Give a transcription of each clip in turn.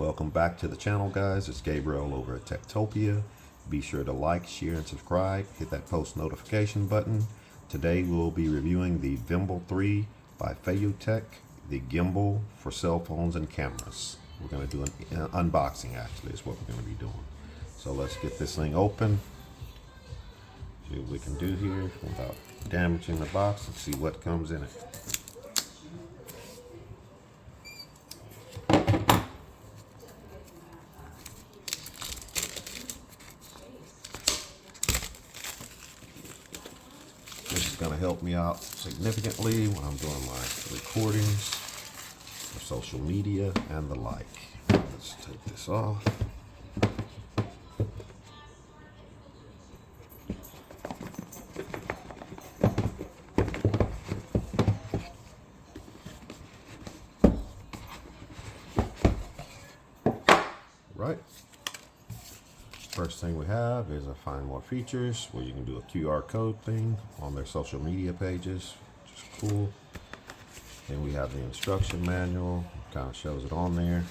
Welcome back to the channel, guys. It's Gabriel over at Tech-Topia. Be sure to like, share, and subscribe. Hit that post notification button. Today we'll be reviewing the Vimble 3 by Feiyutech, the gimbal for cell phones and cameras. We're going to do an unboxing, actually, is what we're going to be doing. So let's get this thing open. See what we can do here without damaging the box and see what comes in it. This is going to help me out significantly when I'm doing my recordings for social media and the like. Let's take this off. Right. First thing we have is a find more features where you can do a QR code thing on their social media pages, which is cool. Then we have the instruction manual, kind of shows it on there.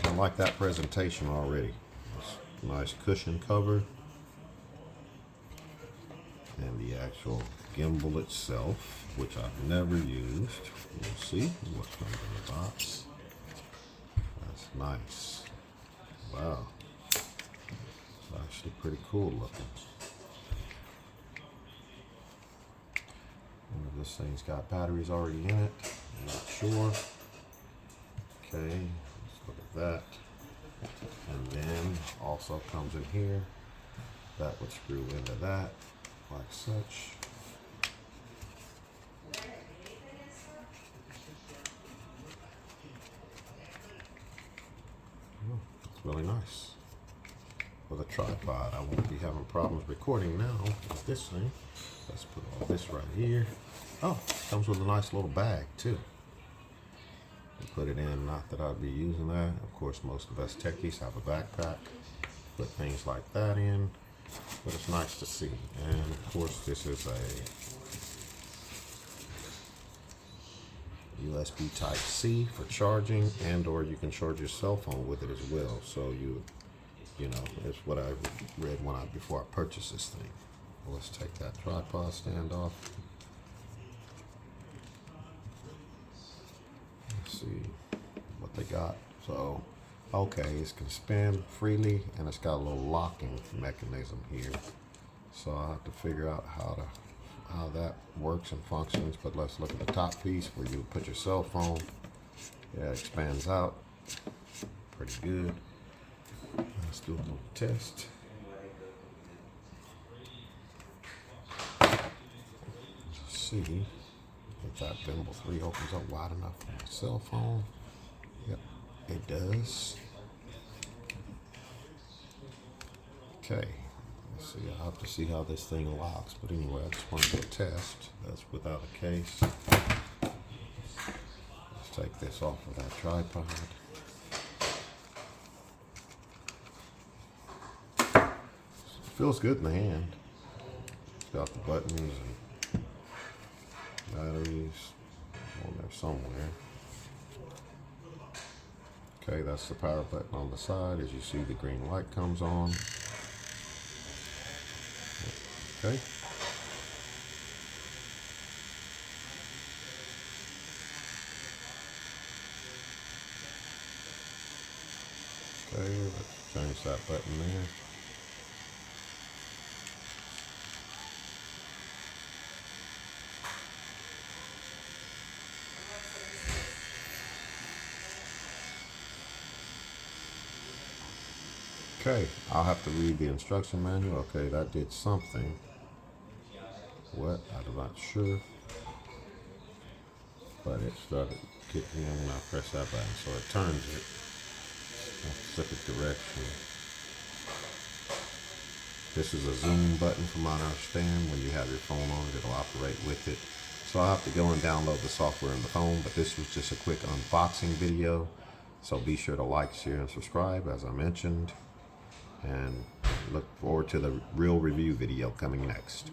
I like that presentation already. Nice cushion cover. And the actual gimbal itself, which I've never used. We'll see what comes in the box. That's nice. Wow. It's actually pretty cool looking. I wonder if this thing's got batteries already in it. I'm not sure. Okay, let's look at that. And then also comes in here. That would screw into that, like such. It's really nice. With a tripod, I won't be having problems recording now with this thing. Let's put all this right here. Oh, comes with a nice little bag too. You put it in, not that I'd be using that. Of course, most of us techies have a backpack. Put things like that in, but it's nice to see. And of course, this is a USB Type-C for charging, and or you can charge your cell phone with it as well. So you know, it's what I read before I purchased this thing. Well, let's take that tripod stand off. Let's see what they got. So, okay, it can spin freely, and it's got a little locking mechanism here. So I'll have to figure out how that works and functions. But let's look at the top piece where you put your cell phone. Yeah, it expands out. Pretty good. Let's do a little test. Let's see if that Vimble 3 opens up wide enough for my cell phone. Yep, it does. Okay, let's see. I'll have to see how this thing locks. But anyway, I just want to do a test. That's without a case. Let's take this off of that tripod. Feels good in the hand. It's got the buttons and batteries on there somewhere. Okay, that's the power button on the side. As you see, the green light comes on. Okay. Okay, let's change that button there. Okay, I'll have to read the instruction manual. Okay, that did something. What? I'm not sure. But it started kicking in when I press that button, so it turns it in a specific direction. This is a zoom button from what I understand. When you have your phone on, it'll operate with it. So I'll have to go and download the software in the phone, but this was just a quick unboxing video. So be sure to like, share, and subscribe, as I mentioned. And look forward to the real review video coming next.